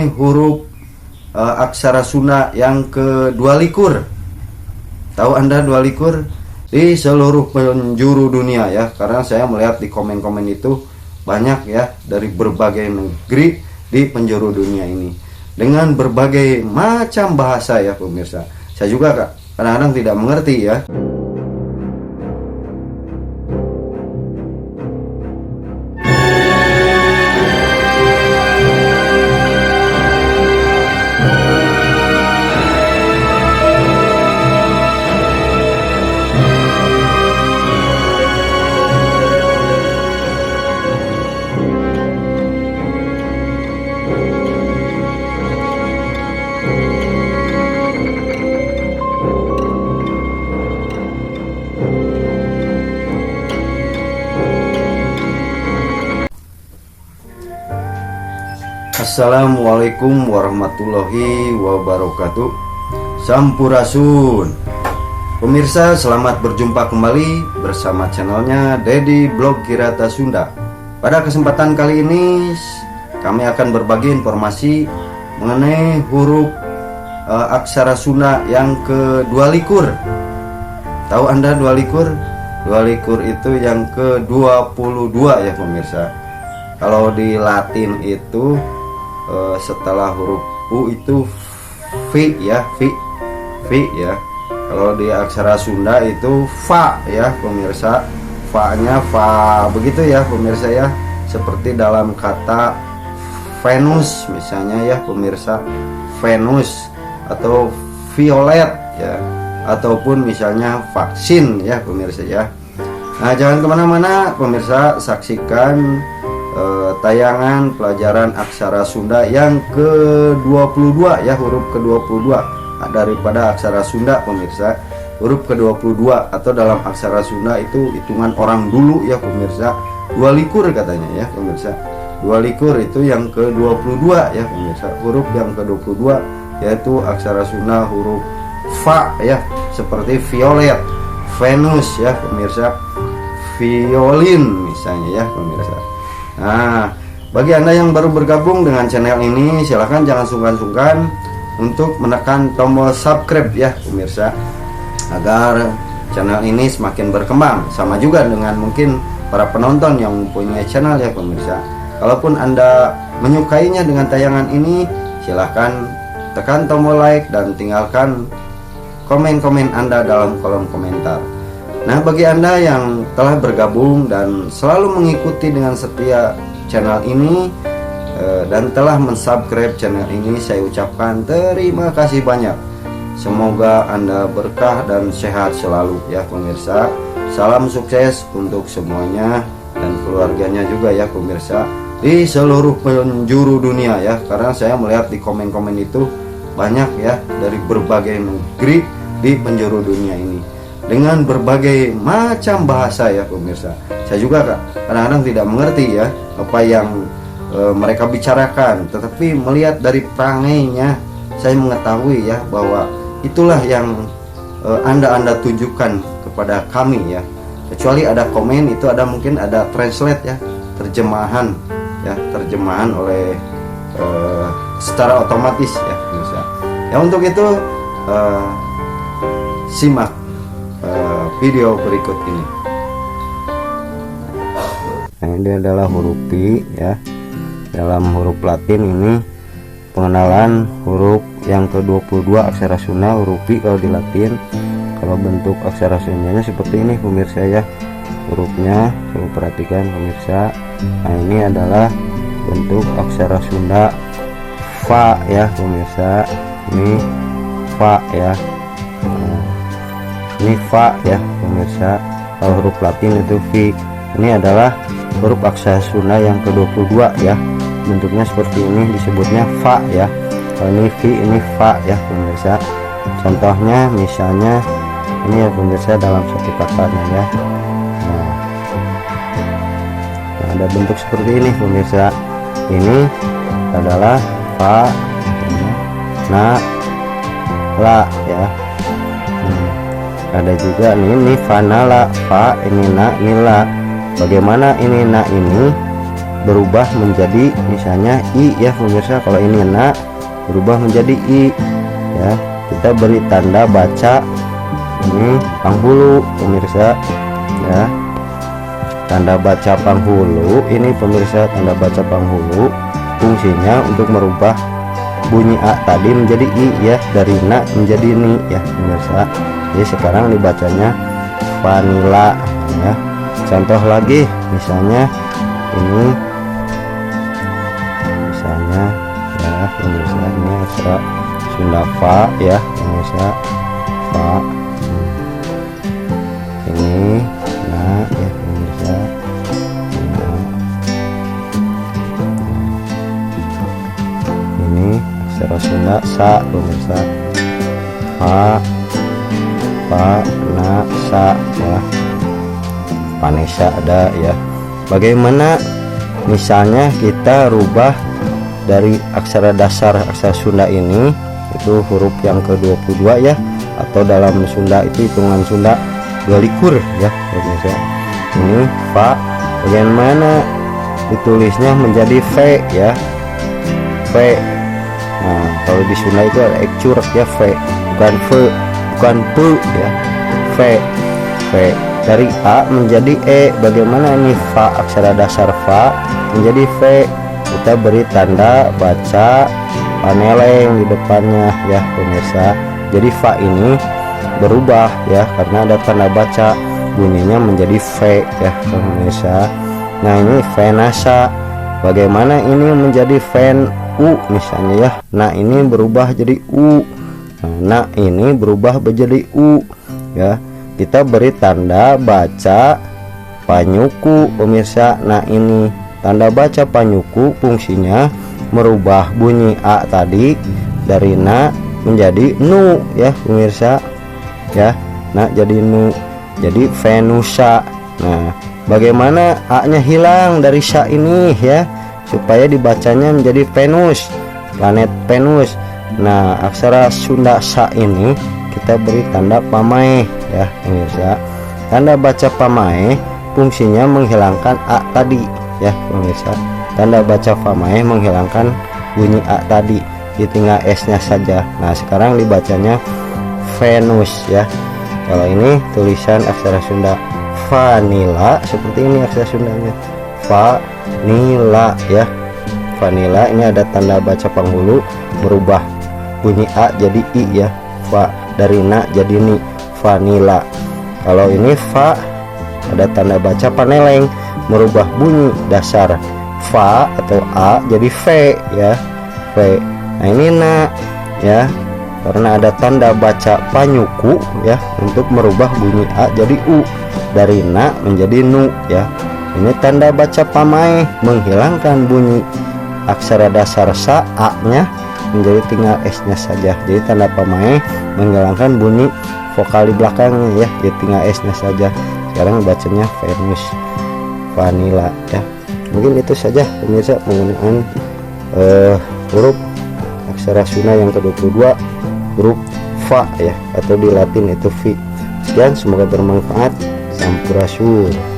huruf aksara Sunda yang kedua likur. Tahu Anda dua likur? Di seluruh penjuru dunia ya, karena saya melihat di komen-komen itu banyak ya dari berbagai negeri di penjuru dunia ini dengan berbagai macam bahasa ya pemirsa. Saya juga kadang-kadang tidak mengerti ya. Assalamualaikum warahmatullahi wabarakatuh. Sampurasun. Pemirsa, selamat berjumpa kembali bersama channelnya Dedi Blog Kirata Sunda. Pada kesempatan kali ini kami akan berbagi informasi mengenai huruf aksara Sunda yang kedua likur. Tahu Anda dua likur? Dua likur itu yang ke-22 ya pemirsa. Kalau di Latin itu setelah huruf U itu V ya, V ya. Kalau di aksara Sunda itu fa ya pemirsa. Fa-nya fa begitu ya pemirsa ya. Seperti dalam kata Venus misalnya ya pemirsa, Venus atau violet ya, ataupun misalnya vaksin ya pemirsa ya. Nah, jangan kemana-mana pemirsa, saksikan tayangan pelajaran aksara Sunda yang ke-22 ya, huruf ke-22 daripada aksara Sunda pemirsa. Huruf ke-22 atau dalam aksara Sunda itu hitungan orang dulu ya pemirsa, dua likur katanya ya pemirsa. Dua likur itu yang ke-22 ya pemirsa. Huruf yang ke-22 yaitu aksara Sunda huruf fa ya, seperti violet, Venus ya pemirsa, violin misalnya ya pemirsa. Nah, bagi Anda yang baru bergabung dengan channel ini, silahkan jangan sungkan-sungkan untuk menekan tombol subscribe ya pemirsa, agar channel ini semakin berkembang. Sama juga dengan mungkin para penonton yang mempunyai channel ya pemirsa. Kalaupun Anda menyukainya dengan tayangan ini, silahkan tekan tombol like dan tinggalkan komen-komen Anda dalam kolom komentar. Nah, bagi Anda yang telah bergabung dan selalu mengikuti dengan setia channel ini dan telah mensubscribe channel ini, saya ucapkan terima kasih banyak. Semoga Anda berkah dan sehat selalu ya pemirsa. Salam sukses untuk semuanya dan keluarganya juga ya pemirsa di seluruh penjuru dunia ya, karena saya melihat di komen-komen itu banyak ya dari berbagai negeri di penjuru dunia ini dengan berbagai macam bahasa ya pemirsa. Saya juga kadang-kadang tidak mengerti ya apa yang mereka bicarakan, tetapi melihat dari perangainya saya mengetahui ya bahwa itulah yang anda tunjukkan kepada kami ya. Kecuali ada komen itu ada mungkin ada translate ya, terjemahan ya, terjemahan oleh secara otomatis ya pemirsa. Ya, untuk itu simak video berikut ini. Nah, ini adalah huruf Pi ya. Dalam huruf Latin ini pengenalan huruf yang ke-22 aksara Sunda huruf Pi kalau di Latin. Kalau bentuk aksara Sundanya seperti ini pemirsa ya. Hurufnya coba perhatikan pemirsa. Nah, ini adalah bentuk aksara Sunda fa ya pemirsa. Ini fa ya. Ini fa ya pemirsa. Kalau huruf Latin itu V. Ini adalah huruf aksara Sunda yang ke-22 ya. Bentuknya seperti ini, disebutnya fa ya. Kalau ini V, ini fa ya pemirsa. Contohnya misalnya ini ya pemirsa dalam satu katanya ya. Nah, ada bentuk seperti ini pemirsa. Ini adalah fa, na, la ya. Ada juga ini fanala, fa, ini na, nila. Bagaimana ini na ini berubah menjadi misalnya i ya pemirsa. Kalau ini na berubah menjadi i ya, kita beri tanda baca ini panghulu pemirsa ya. Tanda baca panghulu ini pemirsa, tanda baca panghulu fungsinya untuk merubah bunyi a tadi menjadi i ya, dari na menjadi ni ya pemirsa. Jadi sekarang dibacanya vanila ya. Contoh lagi misalnya ini, misalnya ya pemirsa, ini aksara Sunda fa ya pemirsa, fa. Ini nah ya pemirsa, nah. Ini aksara Sunda sa pemirsa, fa, na, sa ya. Vanessa ada ya. Bagaimana misalnya kita rubah dari aksara dasar aksara Sunda ini, itu huruf yang ke-22 ya, atau dalam Sunda itu hitungan Sunda 22 ya pemirsa. Ini fa, bagaimana ditulisnya menjadi v ya, v. Nah kalau di Sunda itu ada ekcur ya, v bukan v, bukan pu ya, v, v. Dari a menjadi e, bagaimana ini fa, aksara dasar fa menjadi v, kita beri tanda baca paneleng di depannya ya pemirsa. Jadi fa ini berubah ya karena ada tanda baca, bunyinya menjadi v ya pemirsa. Nah ini venasa, bagaimana ini menjadi ven u misalnya ya. Nah ini berubah jadi u, nah ini berubah menjadi u ya. Kita beri tanda baca panyuku pemirsa. Nah ini tanda baca panyuku fungsinya merubah bunyi a tadi dari na menjadi nu ya pemirsa ya. Nah jadi nu, jadi Venusa. Nah bagaimana a nya hilang dari sa ini ya, supaya dibacanya menjadi Venus, planet Venus. Nah aksara Sunda sa ini kita beri tanda pamae ya pemirsa. Tanda baca pamae fungsinya menghilangkan a tadi ya pemirsa. Tanda baca pamae menghilangkan bunyi a tadi, ditinggal s nya saja. Nah sekarang dibacanya Venus ya. Kalau ini tulisan aksara Sunda vanila, seperti ini aksara Sundanya vanila ya. Vanila ini ada tanda baca panghulu berubah bunyi a jadi i ya, va, dari na jadi ni, vanila. Kalau ini fa ada tanda baca paneleng merubah bunyi dasar fa atau a jadi v ya, v. Nah ini na ya, karena ada tanda baca panyuku ya untuk merubah bunyi a jadi u, dari na menjadi nu ya. Ini tanda baca pamae menghilangkan bunyi aksara dasar sa, a nya menjadi tinggal s nya saja. Jadi tanda pamae menghilangkan bunyi vokal di belakangnya ya, jadi tinggal s nya saja. Sekarang bacanya Venus, vanila ya. Mungkin itu saja pemirsa penggunaan huruf aksara Sunda yang ke-22 huruf fa ya, atau di Latin itu vi. Sekian, semoga bermanfaat. Sampurasun.